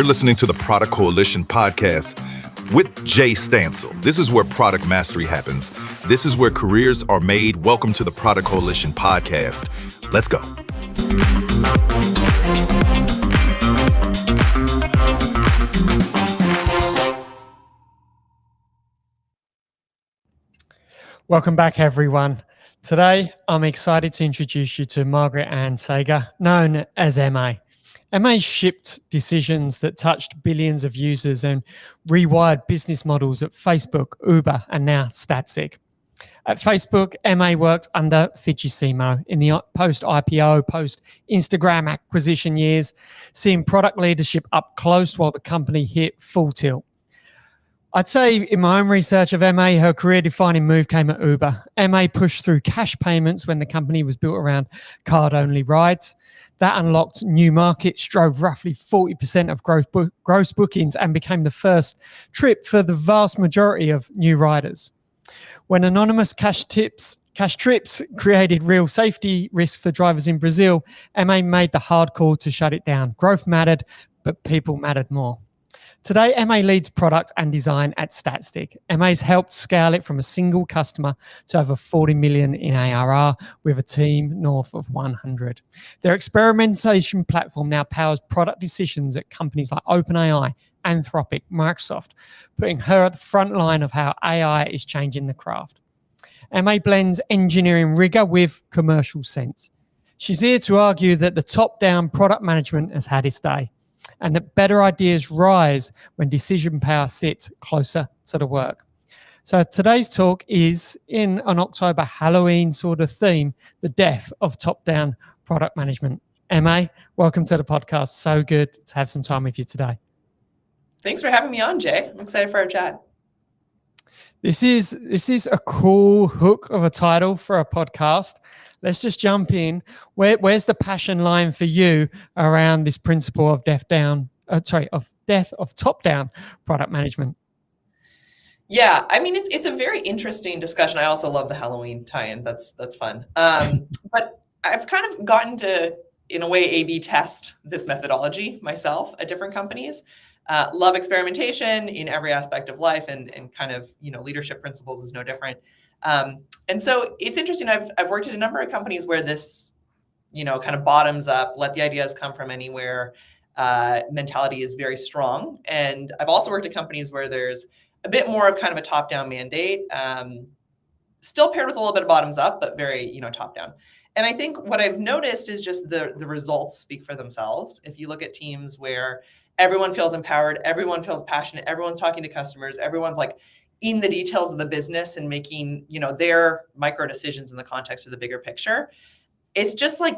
You're listening to the Product Coalition podcast with Jay Stansel. This is where product mastery happens. This is where careers are made. Welcome to the Product Coalition podcast. Let's go. Welcome back, everyone. Today, I'm excited to introduce you to Margaret-Ann Seger, known as MA. MA shipped decisions that touched billions of users and rewired business models at Facebook, Uber, and now Statsig. At Facebook, MA worked under Fujitsumo in the post-IPO, post-Instagram acquisition years, seeing product leadership up close while the company hit full tilt. I'd say in my own research of MA, her career-defining move came at Uber. MA pushed through cash payments when the company was built around card-only rides. That unlocked new markets, drove roughly 40% of gross bookings, and became the first trip for the vast majority of new riders. When anonymous cash trips created real safety risks for drivers in Brazil, MA made the hard call to shut it down. Growth mattered, but people mattered more. Today, MA leads product and design at Statsig. MA's helped scale it from a single customer to over 40 million in ARR with a team north of 100. Their experimentation platform now powers product decisions at companies like OpenAI, Anthropic, Microsoft, putting her at the front line of how AI is changing the craft. MA blends engineering rigor with commercial sense. She's here to argue that the top-down product management has had its day, and that better ideas rise when decision power sits closer to the work. So today's talk is in an October Halloween sort of theme, the death of top-down product management. MA, welcome to the podcast. So good to have some time with you today. Thanks for having me on, Jay. I'm excited for our chat. This is a cool hook of a title for a podcast. Let's just jump in. Where's the passion line for you around this principle of death of top-down product management? Yeah, I mean, it's a very interesting discussion. I also love the Halloween tie-in. That's fun. But I've kind of gotten to, in a way, A/B test this methodology myself at different companies. Love experimentation in every aspect of life, and kind of, leadership principles is no different. And so it's interesting. I've worked at a number of companies where this, kind of bottoms up, let the ideas come from anywhere mentality is very strong. And I've also worked at companies where there's a bit more of kind of a top-down mandate, still paired with a little bit of bottoms up, but very, top-down. And I think what I've noticed is just the results speak for themselves. If you look at teams where everyone feels empowered, everyone feels passionate, everyone's talking to customers, everyone's like in the details of the business and making, their micro decisions in the context of the bigger picture, it's just like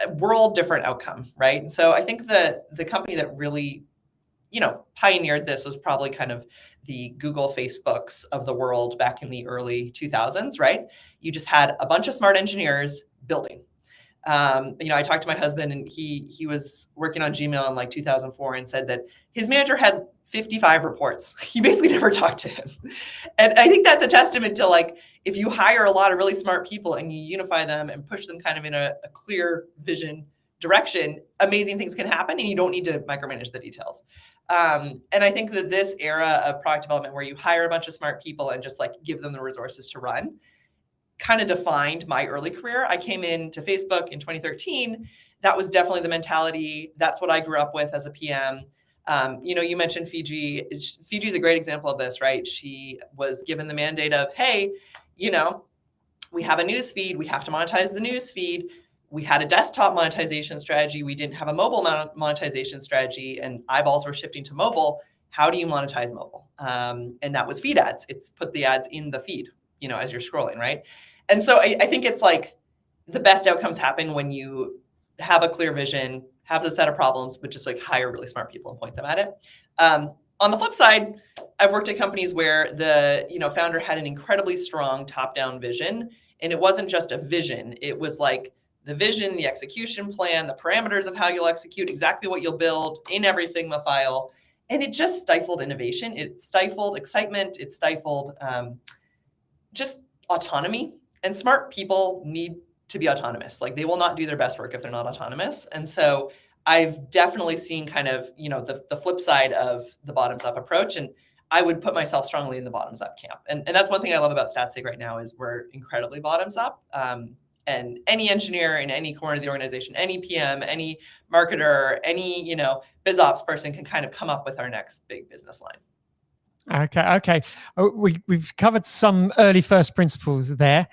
a world different outcome, right? And so I think the company that really, pioneered this was probably kind of the Google, Facebooks of the world back in the early 2000s, right? You just had a bunch of smart engineers building. I talked to my husband, and he was working on Gmail in like 2004 and said that his manager had 55 reports. He basically never talked to him. And I think that's a testament to, like, if you hire a lot of really smart people and you unify them and push them kind of in a clear vision direction, amazing things can happen, and you don't need to micromanage the details. And I think that this era of product development where you hire a bunch of smart people and just like give them the resources to run kind of defined my early career. I came into Facebook in 2013. That was definitely the mentality. That's what I grew up with as a PM. You mentioned Fiji. Fiji is a great example of this, right? She was given the mandate of, hey, we have a news feed. We have to monetize the news feed. We had a desktop monetization strategy. We didn't have a mobile monetization strategy, and eyeballs were shifting to mobile. How do you monetize mobile? And that was feed ads. It's put the ads in the feed, as you're scrolling, right? And so I think it's like the best outcomes happen when you have a clear vision, have the set of problems, but just like hire really smart people and point them at it. On the flip side, I've worked at companies where the founder had an incredibly strong top-down vision, and it wasn't just a vision. It was like the vision, the execution plan, the parameters of how you'll execute, exactly what you'll build in every Figma file, and it just stifled innovation. It stifled excitement. It stifled just autonomy. And smart people need to be autonomous. Like, they will not do their best work if they're not autonomous. And so I've definitely seen kind of, the flip side of the bottoms up approach. And I would put myself strongly in the bottoms up camp. And that's one thing I love about StatSig right now is we're incredibly bottoms up. And any engineer in any corner of the organization, any PM, any marketer, any, biz ops person can kind of come up with our next big business line. Okay. We've covered some early first principles there.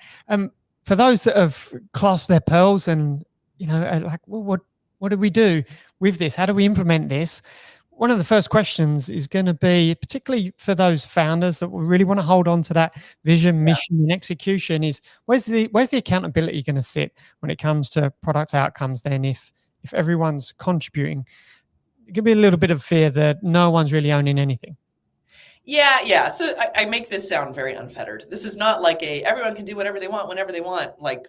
For those that have clasped their pearls and, are like, well, what do we do with this? How do we implement this? One of the first questions is going to be, particularly for those founders that really want to hold on to that vision, mission, and execution, is where's the accountability going to sit when it comes to product outcomes? Then, if everyone's contributing, it could be a little bit of fear that no one's really owning anything. Yeah. So I make this sound very unfettered. This is not like everyone can do whatever they want, whenever they want, like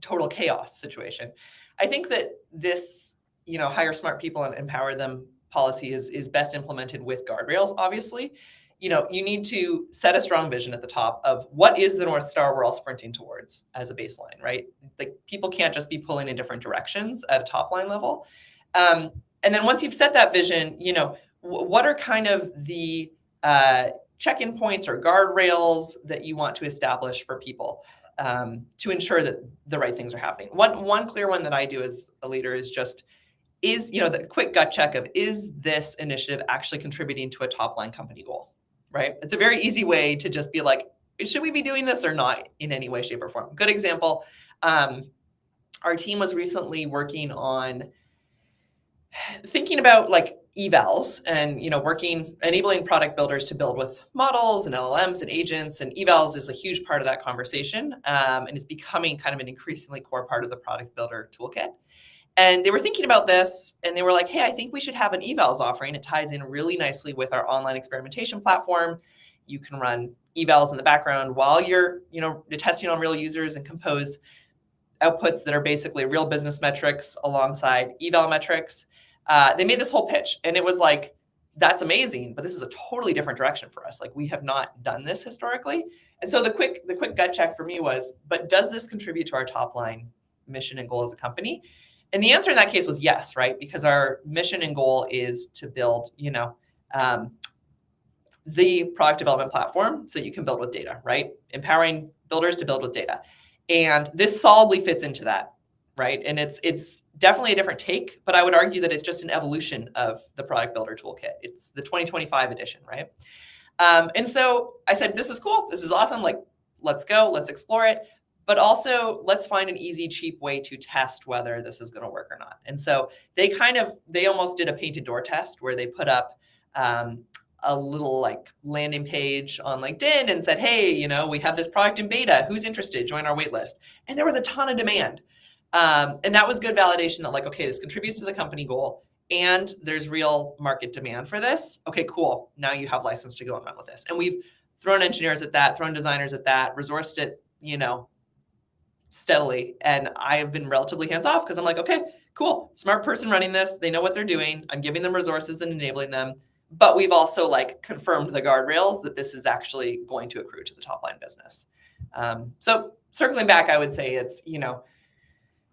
total chaos situation. I think that this, hire smart people and empower them policy is best implemented with guardrails, obviously. You need to set a strong vision at the top of what is the North Star we're all sprinting towards as a baseline, right? Like people can't just be pulling in different directions at a top line level. And then once you've set that vision, what are kind of the check-in points or guardrails that you want to establish for people to ensure that the right things are happening. One clear one that I do as a leader is the quick gut check of, is this initiative actually contributing to a top line company goal, right? It's a very easy way to just be like, should we be doing this or not in any way, shape, or form? Good example. Our team was recently working on thinking about like evals and, enabling product builders to build with models and LLMs and agents, and evals is a huge part of that conversation. And it's becoming kind of an increasingly core part of the product builder toolkit. And they were thinking about this and they were like, hey, I think we should have an evals offering. It ties in really nicely with our online experimentation platform. You can run evals in the background while you're testing on real users and compose outputs that are basically real business metrics alongside eval metrics. They made this whole pitch and it was like, that's amazing, but this is a totally different direction for us. Like we have not done this historically. And so the quick gut check for me was, but does this contribute to our top line mission and goal as a company? And the answer in that case was yes, right? Because our mission and goal is to build, the product development platform so that you can build with data, right? Empowering builders to build with data. And this solidly fits into that, right? And it's definitely a different take, but I would argue that it's just an evolution of the product builder toolkit. It's the 2025 edition, right? And so I said, this is cool. This is awesome. Like, let's go, let's explore it. But also let's find an easy, cheap way to test whether this is going to work or not. And so they almost did a painted door test where they put up a little like landing page on LinkedIn and said, hey, we have this product in beta. Who's interested? Join our wait list. And there was a ton of demand. And that was good validation that like, okay, this contributes to the company goal and there's real market demand for this. Okay, cool. Now you have license to go and run with this. And we've thrown engineers at that, thrown designers at that, resourced it, steadily. And I have been relatively hands-off because I'm like, okay, cool. Smart person running this. They know what they're doing. I'm giving them resources and enabling them. But we've also like confirmed the guardrails that this is actually going to accrue to the top line business. So circling back, I would say it's,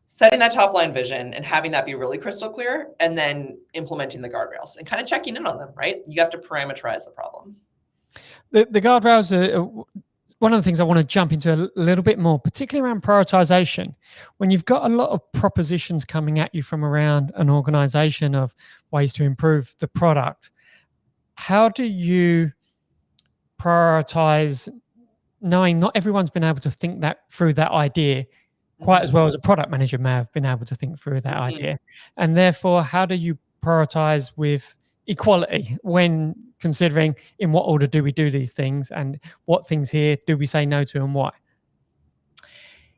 setting that top line vision and having that be really crystal clear and then implementing the guardrails and kind of checking in on them, right? You have to parameterize the problem. The guardrails are one of the things I want to jump into a little bit more, particularly around prioritization. When you've got a lot of propositions coming at you from around an organization of ways to improve the product, how do you prioritize, knowing not everyone's been able to think that through that idea quite as well as a product manager may have been able to think through that idea? And therefore, how do you prioritize with equality when considering in what order do we do these things and what things here do we say no to and why?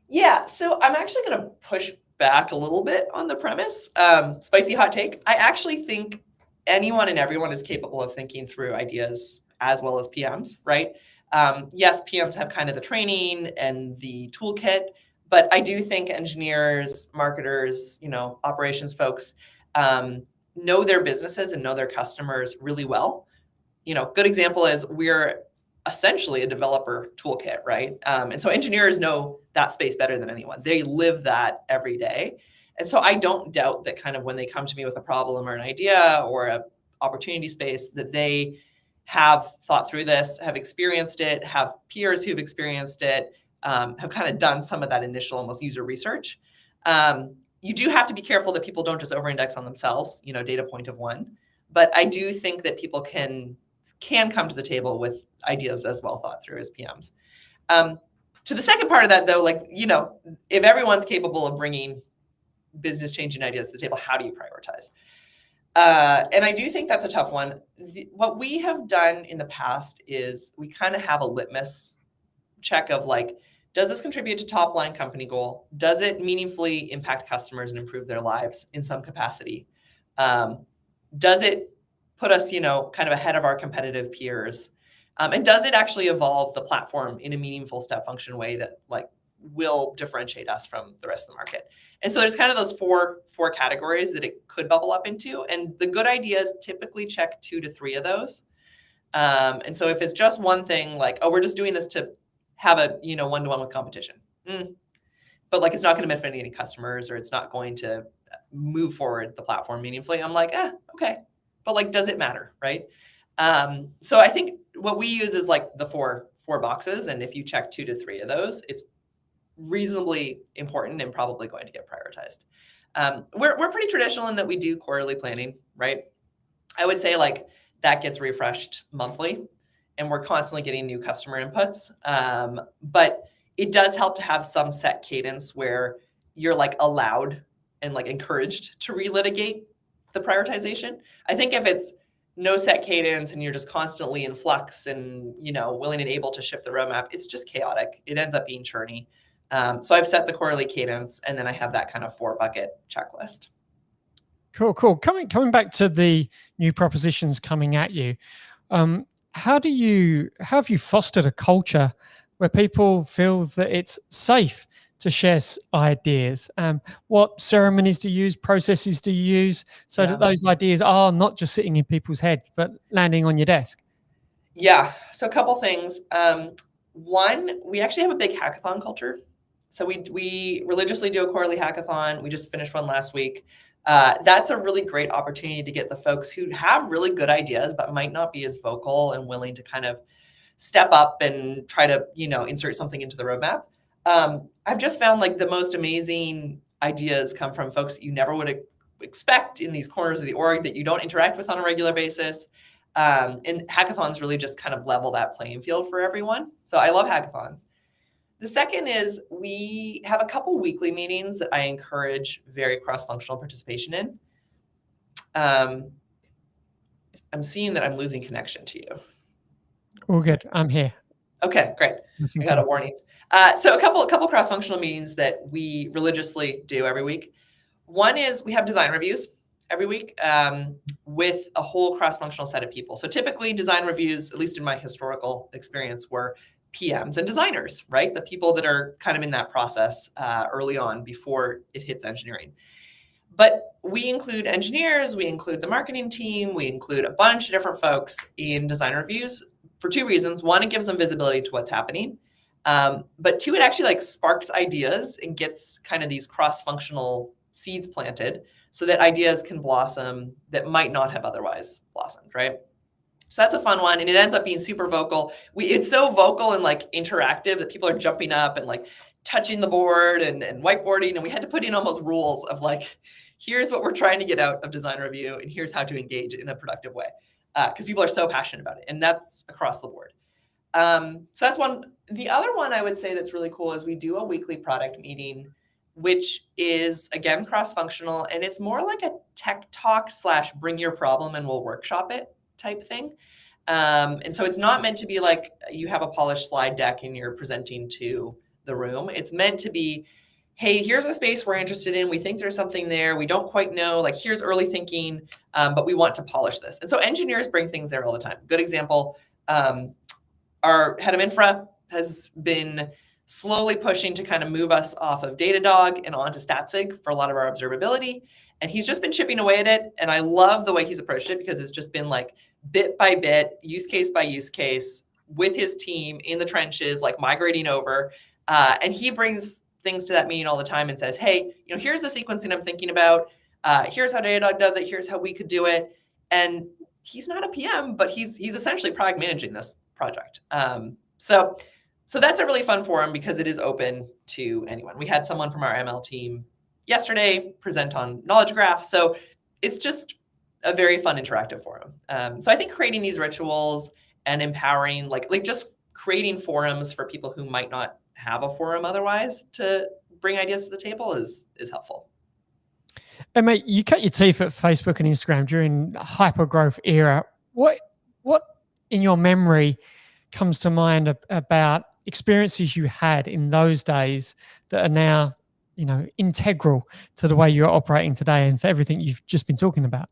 Yeah, so I'm actually going to push back a little bit on the premise. Spicy hot take. I actually think anyone and everyone is capable of thinking through ideas as well as PMs, right? Yes, PMs have kind of the training and the toolkit, but I do think engineers, marketers, operations folks know their businesses and know their customers really well. Good example is we're essentially a developer toolkit, right? And so engineers know that space better than anyone. They live that every day. And so I don't doubt that kind of when they come to me with a problem or an idea or a opportunity space, that they have thought through this, have experienced it, have peers who've experienced it, have kind of done some of that initial almost user research. You do have to be careful that people don't just over-index on themselves, data point of one. But I do think that people can come to the table with ideas as well thought through as PMs. To the second part of that, though, if everyone's capable of bringing business changing ideas to the table, how do you prioritize? And I do think that's a tough one. What we have done in the past is we kind of have a litmus check of does this contribute to top line company goal? Does it meaningfully impact customers and improve their lives in some capacity? Does it put us, kind of ahead of our competitive peers? And does it actually evolve the platform in a meaningful step function way that will differentiate us from the rest of the market? And so there's kind of those four categories that it could bubble up into. And the good ideas typically check 2 to 3 of those. And so if it's just one thing, we're just doing this to have a, one-to-one with competition, but it's not going to benefit any customers, or it's not going to move forward the platform meaningfully, I'm okay. But does it matter, right? So I think what we use is the four boxes. And if you check 2 to 3 of those, it's reasonably important and probably going to get prioritized. We're pretty traditional in that we do quarterly planning, right? I would say that gets refreshed monthly, and we're constantly getting new customer inputs. But it does help to have some set cadence where you're allowed and encouraged to relitigate the prioritization. I think if it's no set cadence and you're just constantly in flux and willing and able to shift the roadmap, it's just chaotic. It ends up being churny. So I've set the quarterly cadence, and then I have that kind of 4-bucket checklist. Cool. Coming back to the new propositions coming at you, how have you fostered a culture where people feel that it's safe to share ideas? What ceremonies do you use, processes do you use, so that those ideas are not just sitting in people's head, but landing on your desk? Yeah, so a couple things. One, we actually have a big hackathon culture. So we religiously do a quarterly hackathon. We just finished one last week. That's a really great opportunity to get the folks who have really good ideas, but might not be as vocal and willing to kind of step up and try to, insert something into the roadmap. I've just found the most amazing ideas come from folks that you never would expect in these corners of the org that you don't interact with on a regular basis. And hackathons really just kind of level that playing field for everyone. So I love hackathons. The second is we have a couple weekly meetings that I encourage very cross-functional participation in. I'm seeing that I'm losing connection to you. All good. I'm here. Okay, great. I got a warning. So a couple cross-functional meetings that we religiously do every week. One is we have design reviews every week with a whole cross-functional set of people. So typically design reviews, at least in my historical experience, were PMs and designers, right? The people that are kind of in that process early on before it hits engineering. But we include engineers, we include the marketing team, we include a bunch of different folks in design reviews for 2 reasons. One, it gives them visibility to what's happening. But 2, it actually sparks ideas and gets kind of these cross-functional seeds planted so that ideas can blossom that might not have otherwise blossomed, right? So that's a fun one. And it ends up being super vocal. It's so vocal and interactive that people are jumping up and touching the board and whiteboarding. And we had to put in almost rules of here's what we're trying to get out of design review, and here's how to engage in a productive way. Because people are so passionate about it. And that's across the board. So that's one. The other one I would say that's really cool is we do a weekly product meeting, which is, again, cross-functional. And it's more like a tech talk / bring your problem and we'll workshop it type thing. And so it's not meant to be you have a polished slide deck and you're presenting to the room. It's meant to be, hey, here's a space we're interested in. We think there's something there. We don't quite know. Here's early thinking, but we want to polish this. And so engineers bring things there all the time. Good example, our head of infra has been slowly pushing to kind of move us off of Datadog and onto Statsig for a lot of our observability. And he's just been chipping away at it. And I love the way he's approached it because it's just been bit by bit, use case by use case with his team in the trenches, migrating over. And he brings things to that meeting all the time and says, hey, here's the sequencing I'm thinking about. Here's how Datadog does it. Here's how we could do it. And he's not a PM, but he's essentially product managing this project. So that's a really fun forum because it is open to anyone. We had someone from our ML team yesterday present on Knowledge Graph. So it's just a very fun interactive forum. So I think creating these rituals and empowering, like just creating forums for people who might not have a forum otherwise to bring ideas to the table is helpful. And mate, you cut your teeth at Facebook and Instagram during the hyper growth era. What in your memory comes to mind about experiences you had in those days that are now, integral to the way you're operating today and for everything you've just been talking about?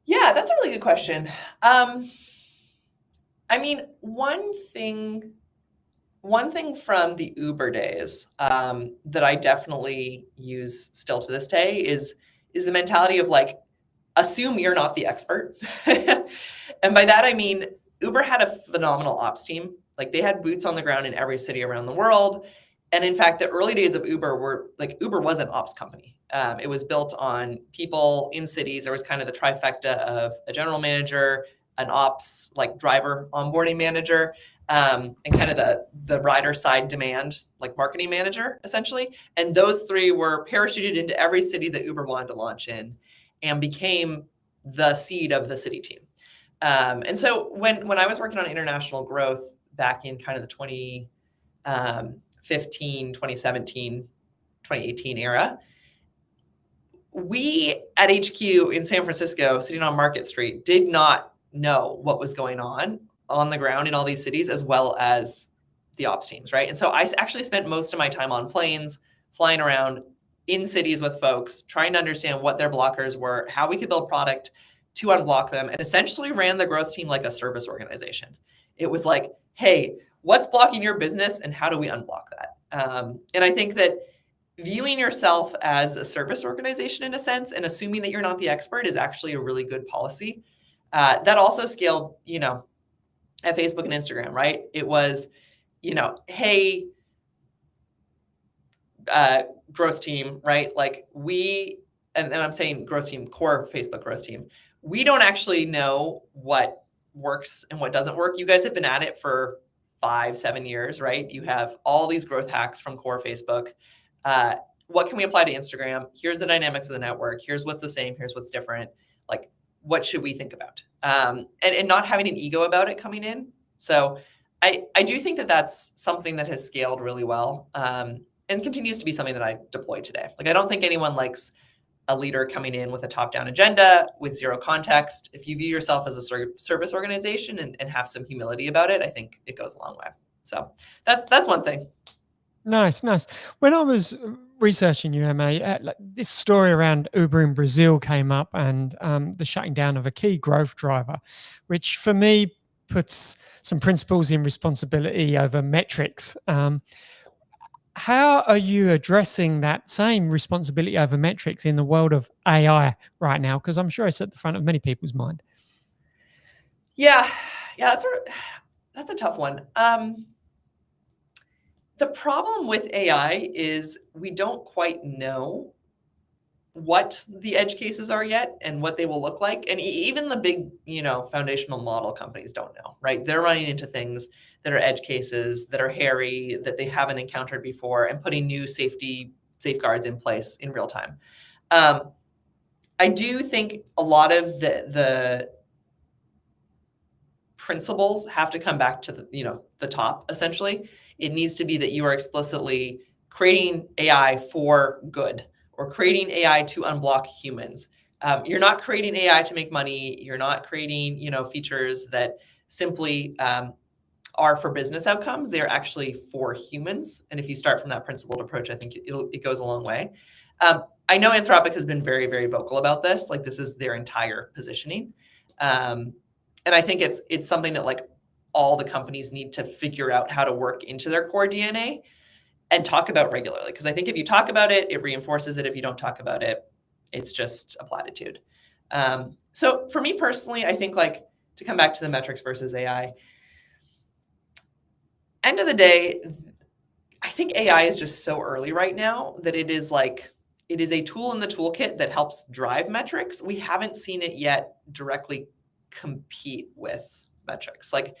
Yeah, that's a really good question. I mean, one thing from the Uber days that I definitely use still to this day is the mentality of like, assume you're not the expert. And by that, I mean, Uber had a phenomenal ops team. Like they had boots on the ground in every city around the world. And in fact, the early days of Uber Uber was an ops company. It was built on people in cities. There was kind of the trifecta of a general manager, an ops like driver onboarding manager, and kind of the rider side demand like marketing manager essentially. And those three were parachuted into every city that Uber wanted to launch in and became the seed of the city team. And so when I was working on international growth back in kind of the 2015, 2017, 2018 era, we at HQ in San Francisco, sitting on Market Street, did not know what was going on the ground in all these cities, as well as the ops teams, right? And so I actually spent most of my time on planes, flying around in cities with folks, trying to understand what their blockers were, how we could build product to unblock them, and essentially ran the growth team like a service organization. It was like, hey, what's blocking your business and how do we unblock that? And I think that viewing yourself as a service organization in a sense and assuming that you're not the expert is actually a really good policy. That also scaled, at Facebook and Instagram, right? It was, hey, growth team, right? Like and I'm saying growth team, core Facebook growth team. We don't actually know what works and what doesn't work. You guys have been at it for 5-7 years, right? You have all these growth hacks from core Facebook. What can we apply to Instagram? Here's the dynamics of the network. Here's what's the same. Here's what's different. Like, what should we think about? And not having an ego about it coming in. So I do think that that's something that has scaled really well and continues to be something that I deploy today. Like, I don't think anyone likes a leader coming in with a top-down agenda with zero context. If you view yourself as a service organization and have some humility about it, I think it goes a long way. So that's one thing. Nice. When I was researching you, MA, this story around Uber in Brazil came up and the shutting down of a key growth driver, which for me puts some principles in responsibility over metrics. How are you addressing that same responsibility over metrics in the world of AI right now? Because I'm sure it's at the front of many people's mind. Yeah, that's a tough one. The problem with AI is we don't quite know what the edge cases are yet and what they will look like. And even the big, foundational model companies don't know, right? They're running into things that are edge cases, that are hairy, that they haven't encountered before, and putting new safety safeguards in place in real time. I do think a lot of the principles have to come back to the top, essentially. It needs to be that you are explicitly creating AI for good or creating AI to unblock humans. You're not creating AI to make money. You're not creating, features that simply are for business outcomes. They're actually for humans. And if you start from that principled approach, I think it goes a long way. I know Anthropic has been very, very vocal about this. Like, this is their entire positioning. And I think it's something that like all the companies need to figure out how to work into their core DNA and talk about regularly. Because I think if you talk about it, it reinforces it. If you don't talk about it, it's just a platitude. So for me personally, I think like to come back to the metrics versus AI, end of the day, I think AI is just so early right now that it is a tool in the toolkit that helps drive metrics. We haven't seen it yet directly compete with metrics. Like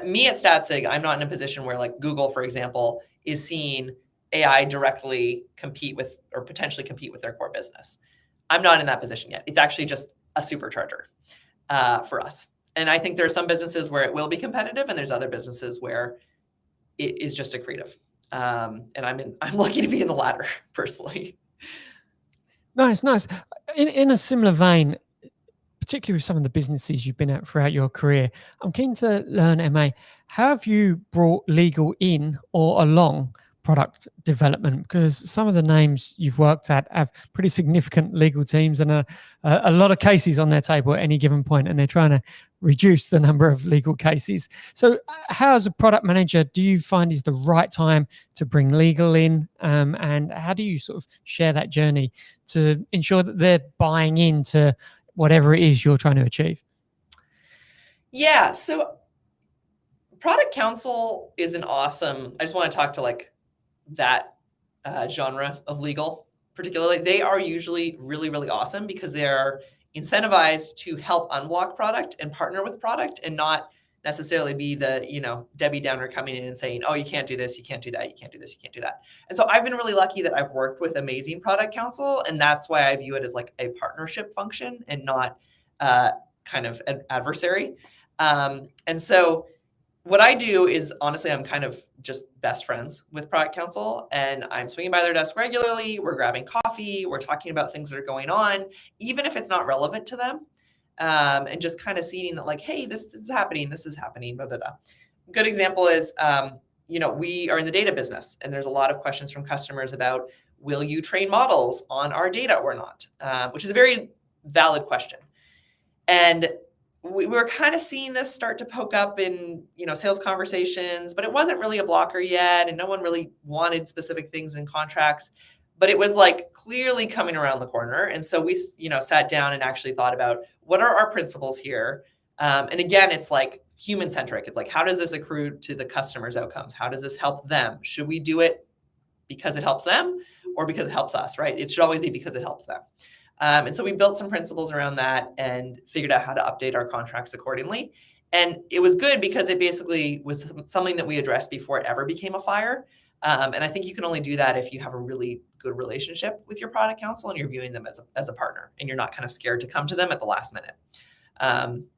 me at StatSig, I'm not in a position where like Google, for example, is seeing AI directly compete with or potentially compete with their core business. I'm not in that position yet. It's actually just a supercharger for us. And I think there are some businesses where it will be competitive, and there's other businesses where it is just accretive. And I'm lucky to be in the latter personally. Nice. In a similar vein, particularly with some of the businesses you've been at throughout your career, I'm keen to learn, MA, how have you brought legal in or along product development? Because some of the names you've worked at have pretty significant legal teams and a lot of cases on their table at any given point, and they're trying to reduce the number of legal cases. So how, as a product manager, do you find is the right time to bring legal in? And how do you sort of share that journey to ensure that they're buying into whatever it is you're trying to achieve? Yeah. So product counsel is an awesome, I just want to talk to like that genre of legal particularly. They are usually really, really awesome because they're incentivized to help unblock product and partner with product and not necessarily be the, Debbie Downer coming in and saying, oh, you can't do this, you can't do that, you can't do this, you can't do that. And so I've been really lucky that I've worked with amazing product counsel, and that's why I view it as like a partnership function and not kind of an adversary. And so what I do is, honestly, I'm kind of just best friends with product counsel, and I'm swinging by their desk regularly. We're grabbing coffee. We're talking about things that are going on, even if it's not relevant to them, and just kind of seeing that like, hey, this is happening. This is happening. Blah, blah, blah. Good example is, we are in the data business, and there's a lot of questions from customers about, will you train models on our data or not? Which is a very valid question. And we were kind of seeing this start to poke up in, sales conversations, but it wasn't really a blocker yet. And no one really wanted specific things in contracts, but it was like clearly coming around the corner. And so we, sat down and actually thought about what are our principles here? And again, it's like human centric. It's like, how does this accrue to the customer's outcomes? How does this help them? Should we do it because it helps them or because it helps us, right? It should always be because it helps them. And so we built some principles around that and figured out how to update our contracts accordingly. And it was good because it basically was something that we addressed before it ever became a fire. And I think you can only do that if you have a really good relationship with your product counsel and you're viewing them as a partner and you're not kind of scared to come to them at the last minute.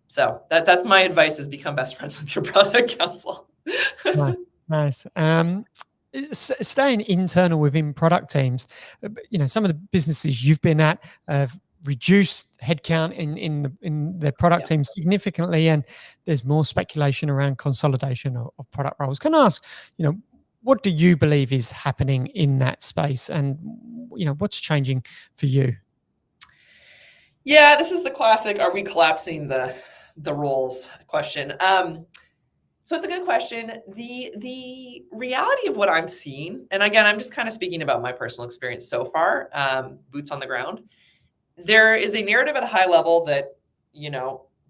So that's my advice, is become best friends with your product counsel. Nice. Staying internal within product teams, some of the businesses you've been at have reduced headcount in their product team significantly, and there's more speculation around consolidation of product roles. Can I ask, what do you believe is happening in that space, and what's changing for you? Yeah, this is the classic, are we collapsing the roles question? So it's a good question. The reality of what I'm seeing, and again, I'm just kind of speaking about my personal experience so far, boots on the ground. There is a narrative at a high level that,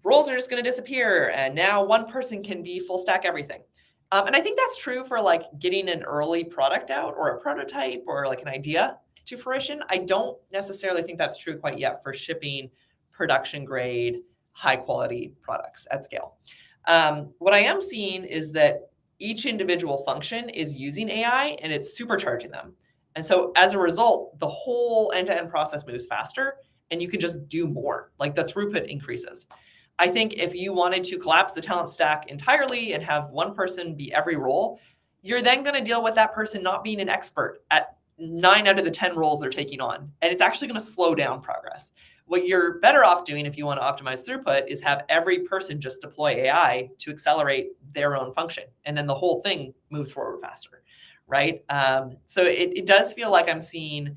roles are just going to disappear and now one person can be full stack everything. And I think that's true for like getting an early product out or a prototype or like an idea to fruition. I don't necessarily think that's true quite yet for shipping production grade, high quality products at scale. What I am seeing is that each individual function is using AI and it's supercharging them. And so as a result, the whole end-to-end process moves faster and you can just do more, like the throughput increases. I think if you wanted to collapse the talent stack entirely and have one person be every role, you're then going to deal with that person not being an expert at 9 out of the 10 roles they're taking on. And it's actually going to slow down progress. What you're better off doing if you want to optimize throughput is have every person just deploy AI to accelerate their own function. And then the whole thing moves forward faster, right? So it does feel like I'm seeing,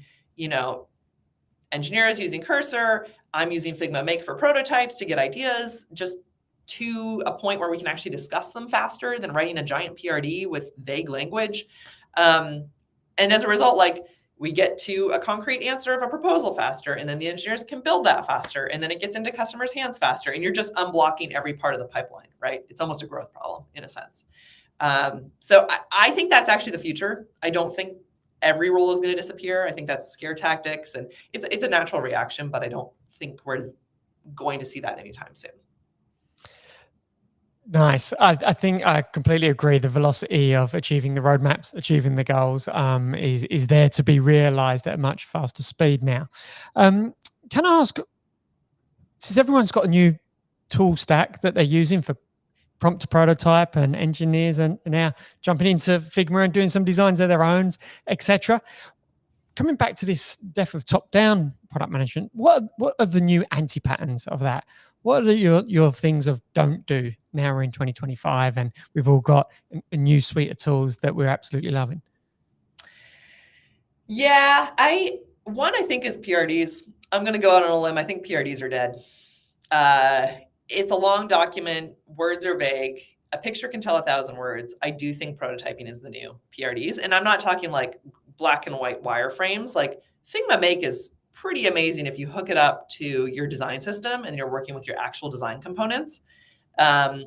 engineers using Cursor. I'm using Figma Make for prototypes to get ideas just to a point where we can actually discuss them faster than writing a giant PRD with vague language. And as a result, we get to a concrete answer of a proposal faster, and then the engineers can build that faster, and then it gets into customers' hands faster, and you're just unblocking every part of the pipeline, right? It's almost a growth problem in a sense. So I think that's actually the future. I don't think every role is going to disappear. I think that's scare tactics, and it's a natural reaction, but I don't think we're going to see that anytime soon. Nice. I think I completely agree. The velocity of achieving the roadmaps, achieving the goals, is there to be realized at a much faster speed now. Can I ask, since everyone's got a new tool stack that they're using for prompt to prototype, and engineers are now jumping into Figma and doing some designs of their own, etc. Coming back to this depth of top-down product management, what are the new anti-patterns of that? What are your things of don't do now we're in 2025 and we've all got a new suite of tools that we're absolutely loving? Yeah, I think is PRDs. I'm going to go out on a limb. I think PRDs are dead. It's a long document. Words are vague. A picture can tell 1,000 words. I do think prototyping is the new PRDs. And I'm not talking like black and white wireframes. Like Figma Make is pretty amazing if you hook it up to your design system and you're working with your actual design components. And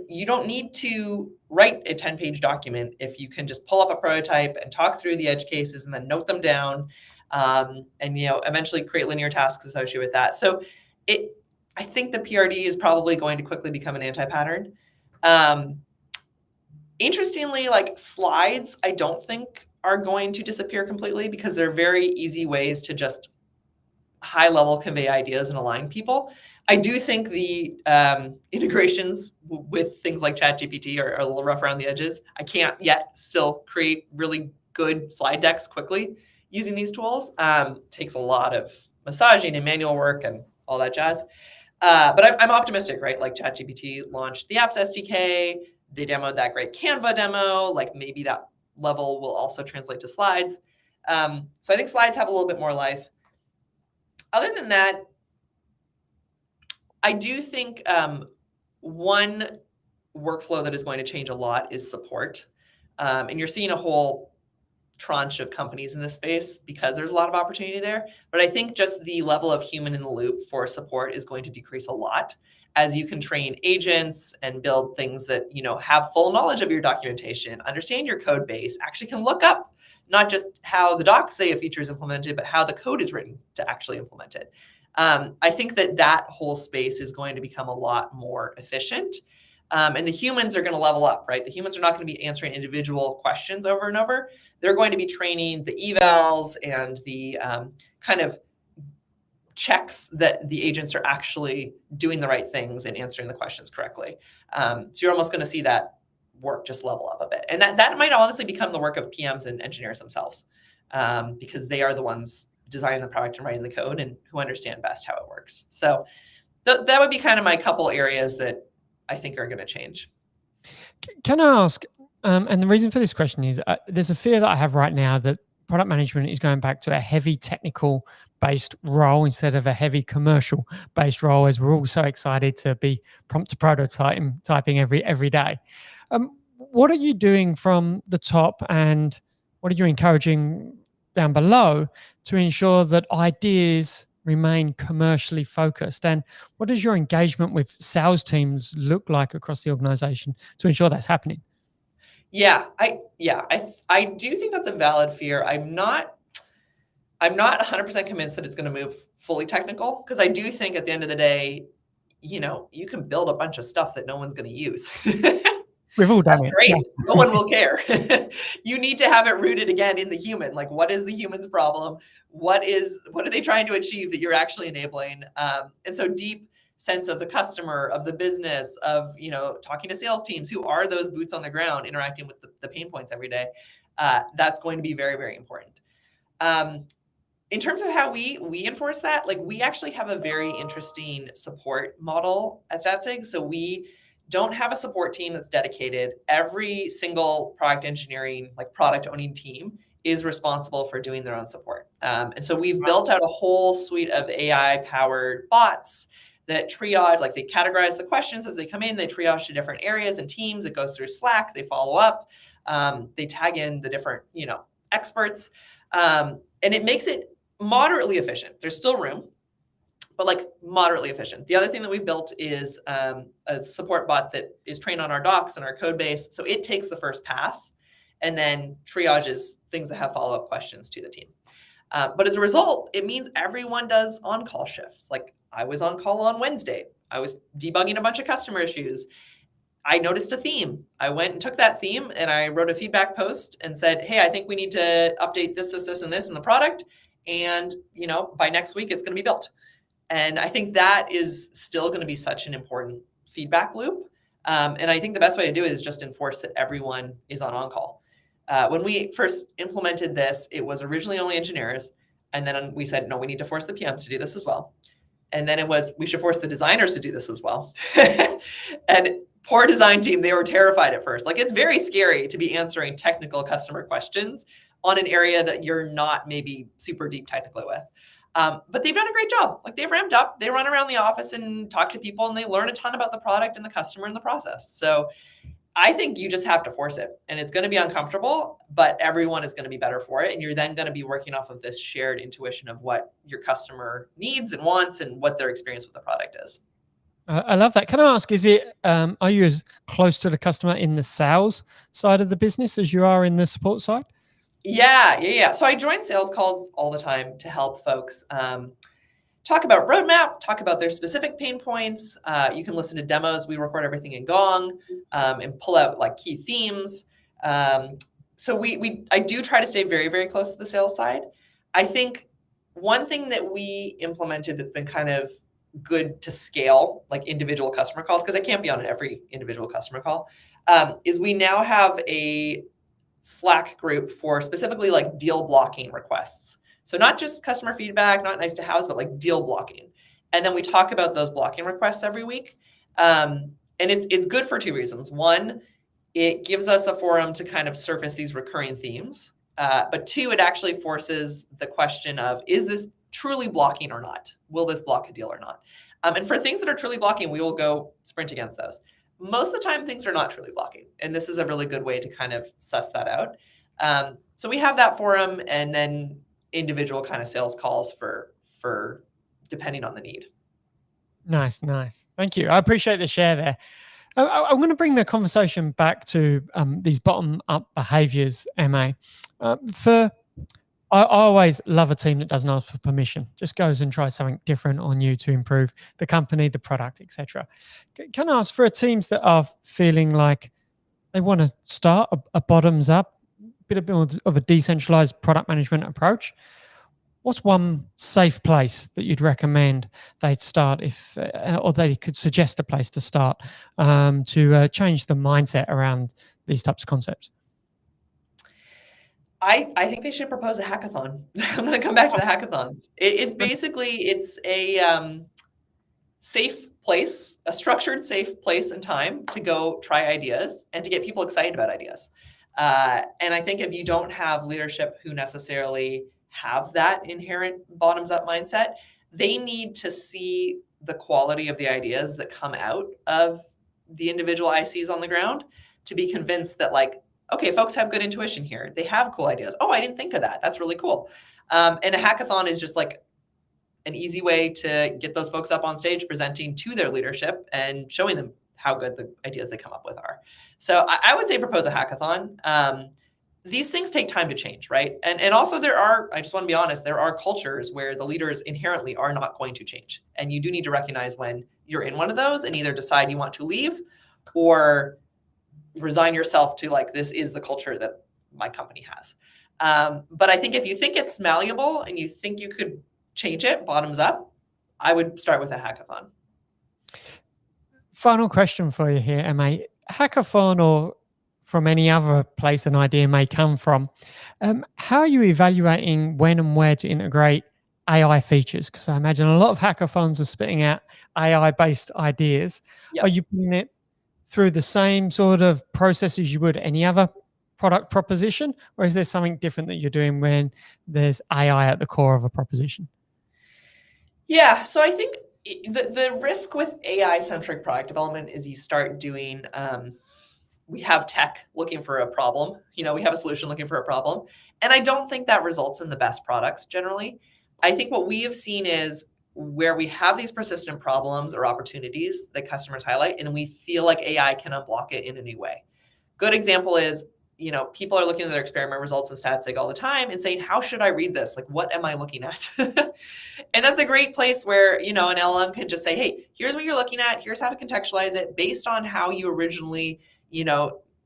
you don't need to write a 10-page document if you can just pull up a prototype and talk through the edge cases and then note them down, and eventually create linear tasks associated with that. So I think the PRD is probably going to quickly become an anti-pattern. Interestingly, like slides, I don't think are going to disappear completely because they're very easy ways to just high level convey ideas and align people. I do think the integrations with things like ChatGPT are a little rough around the edges. I can't yet still create really good slide decks quickly using these tools. Takes a lot of massaging and manual work and all that jazz. But I'm optimistic, right? Like ChatGPT launched the Apps SDK. They demoed that great Canva demo. Like maybe that level will also translate to slides. So I think slides have a little bit more life. Other than that, I do think one workflow that is going to change a lot is support. And you're seeing a whole tranche of companies in this space because there's a lot of opportunity there. But I think just the level of human in the loop for support is going to decrease a lot as you can train agents and build things that, have full knowledge of your documentation, understand your code base, actually can look up not just how the docs say a feature is implemented, but how the code is written to actually implement it. I think that whole space is going to become a lot more efficient. And the humans are going to level up, right? The humans are not going to be answering individual questions over and over. They're going to be training the evals and the kind of checks that the agents are actually doing the right things and answering the questions correctly. So you're almost going to see that work just level up a bit. And that might honestly become the work of PMs and engineers themselves, because they are the ones designing the product and writing the code and who understand best how it works. So that would be kind of my couple areas that I think are going to change. Can I ask, and the reason for this question is there's a fear that I have right now that product management is going back to a heavy technical based role instead of a heavy commercial based role, as we're all so excited to be prompt to prototyping every day. What are you doing from the top, and what are you encouraging down below to ensure that ideas remain commercially focused? And what does your engagement with sales teams look like across the organization to ensure that's happening? Yeah, I do think that's a valid fear. I'm not 100% convinced that it's going to move fully technical, because I do think at the end of the day, you can build a bunch of stuff that no one's going to use. We've all done it. Great. Yeah. No one will care. You need to have it rooted again in the human. Like, what is the human's problem? What are they trying to achieve that you're actually enabling? And so deep sense of the customer, of the business, of, talking to sales teams who are those boots on the ground interacting with the pain points every day. That's going to be very, very important. In terms of how we enforce that, like, we actually have a very interesting support model at StatSig. So we don't have a support team that's dedicated. Every single product engineering, like product owning team, is responsible for doing their own support. And so we've built out a whole suite of AI powered bots that triage, like they categorize the questions as they come in, they triage to different areas and teams. It goes through Slack, they follow up, they tag in the different, experts, and it makes it moderately efficient. There's still room, but like moderately efficient. The other thing that we've built is a support bot that is trained on our docs and our code base. So it takes the first pass and then triages things that have follow-up questions to the team. But as a result, it means everyone does on-call shifts. Like I was on call on Wednesday. I was debugging a bunch of customer issues. I noticed a theme. I went and took that theme and I wrote a feedback post and said, hey, I think we need to update this, and this in the product. And, by next week, it's going to be built. And I think that is still going to be such an important feedback loop. And I think the best way to do it is just enforce that everyone is on-call. When we first implemented this, it was originally only engineers. And then we said, no, we need to force the PMs to do this as well. And then it was, we should force the designers to do this as well. And poor design team, they were terrified at first. Like it's very scary to be answering technical customer questions on an area that you're not maybe super deep technically with. But they've done a great job. Like they've ramped up, they run around the office and talk to people and they learn a ton about the product and the customer and the process. So I think you just have to force it and it's going to be uncomfortable, but everyone is going to be better for it. And you're then going to be working off of this shared intuition of what your customer needs and wants and what their experience with the product is. I love that. Can I ask, are you as close to the customer in the sales side of the business as you are in the support side? Yeah. So I join sales calls all the time to help folks talk about roadmap, talk about their specific pain points. You can listen to demos. We record everything in Gong and pull out like key themes. So I do try to stay very, very close to the sales side. I think one thing that we implemented that's been kind of good to scale like individual customer calls, because I can't be on every individual customer call, is we now have a Slack group for specifically like deal blocking requests. So not just customer feedback, not nice to haves, but like deal blocking. And then we talk about those blocking requests every week. And it's good for two reasons. One, it gives us a forum to kind of surface these recurring themes. But two, it actually forces the question of, is this truly blocking or not? Will this block a deal or not? And for things that are truly blocking, we will go sprint against those. Most of the time, things are not truly blocking. And this is a really good way to kind of suss that out. So we have that forum and then individual kind of sales calls for depending on the need. Nice. Thank you. I appreciate the share there. I'm going to bring the conversation back to these bottom-up behaviors, MA. I always love a team that doesn't ask for permission, just goes and tries something different or new to improve the company, the product, etc. Can I ask for teams that are feeling like they want to start a bottoms-up, bit of a decentralized product management approach? What's one safe place that you'd recommend they'd start or they could suggest a place to start to change the mindset around these types of concepts? I think they should propose a hackathon. I'm going to come back to the hackathons. It's a safe place, a structured, safe place and time to go try ideas and to get people excited about ideas. And I think if you don't have leadership who necessarily have that inherent bottoms-up mindset, they need to see the quality of the ideas that come out of the individual ICs on the ground to be convinced that like, okay, folks have good intuition here. They have cool ideas. Oh, I didn't think of that. That's really cool. And a hackathon is just like an easy way to get those folks up on stage presenting to their leadership and showing them how good the ideas they come up with are. So I would say propose a hackathon. These things take time to change, right? And also I just want to be honest, there are cultures where the leaders inherently are not going to change. And you do need to recognize when you're in one of those and either decide you want to leave or resign yourself to like, this is the culture that my company has. But I think if you think it's malleable and you think you could change it bottoms up, I would start with a hackathon. Final question for you here, Emma. Hackathon or from any other place an idea may come from, how are you evaluating when and where to integrate AI features? Because I imagine a lot of hackathons are spitting out AI-based ideas. Yep. Are you putting it through the same sort of processes you would any other product proposition? Or is there something different that you're doing when there's AI at the core of a proposition? Yeah, so I think the risk with AI-centric product development is you start doing, we have tech looking for a problem. We have a solution looking for a problem. And I don't think that results in the best products generally. I think what we have seen is where we have these persistent problems or opportunities that customers highlight, and we feel like AI can unblock it in a new way. Good example is, people are looking at their experiment results in StatSig all the time and saying, how should I read this? Like, what am I looking at? And that's a great place where, an LLM can just say, hey, here's what you're looking at. Here's how to contextualize it based on how you originally,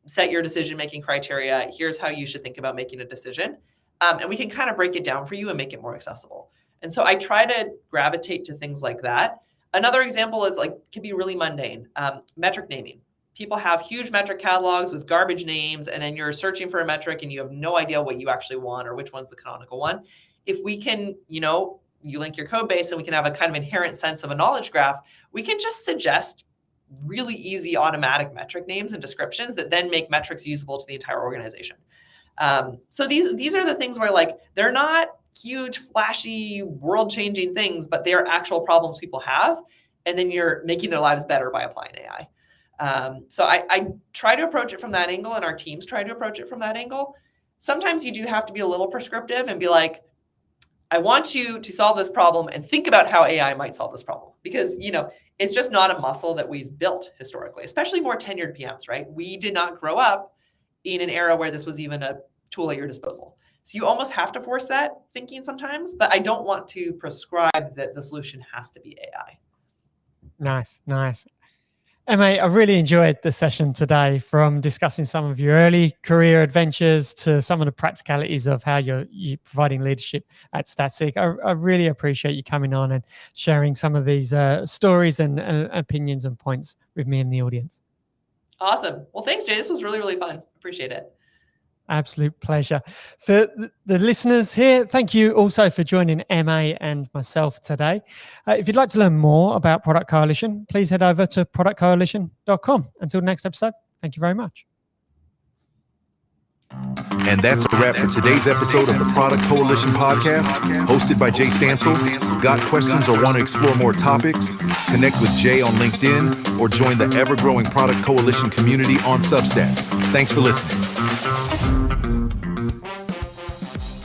set your decision-making criteria. Here's how you should think about making a decision. And we can kind of break it down for you and make it more accessible. And so I try to gravitate to things like that. Another example is can be really mundane, metric naming. People have huge metric catalogs with garbage names, and then you're searching for a metric and you have no idea what you actually want or which one's the canonical one. If we can, you link your code base and we can have a kind of inherent sense of a knowledge graph, we can just suggest really easy automatic metric names and descriptions that then make metrics usable to the entire organization. So these are the things where they're not huge, flashy, world-changing things, but they are actual problems people have, and then you're making their lives better by applying AI. So I try to approach it from that angle, and our teams try to approach it from that angle. Sometimes you do have to be a little prescriptive and be like, I want you to solve this problem and think about how AI might solve this problem, because, it's just not a muscle that we've built historically, especially more tenured PMs, right? We did not grow up in an era where this was even a tool at your disposal. So you almost have to force that thinking sometimes, but I don't want to prescribe that the solution has to be AI. Nice. Emma, I really enjoyed the session today, from discussing some of your early career adventures to some of the practicalities of how you're providing leadership at StatSig. I really appreciate you coming on and sharing some of these stories and opinions and points with me and the audience. Awesome. Well, thanks, Jay. This was really, really fun. Appreciate it. Absolute pleasure. For the listeners here, thank you also for joining MA and myself today. If you'd like to learn more about Product Coalition, please head over to productcoalition.com. Until the next episode, thank you very much. And that's a wrap for today's episode of the Product Coalition podcast, hosted by Jay Stansel. Got questions or want to explore more topics? Connect with Jay on LinkedIn or join the ever-growing Product Coalition community on Substack. Thanks for listening.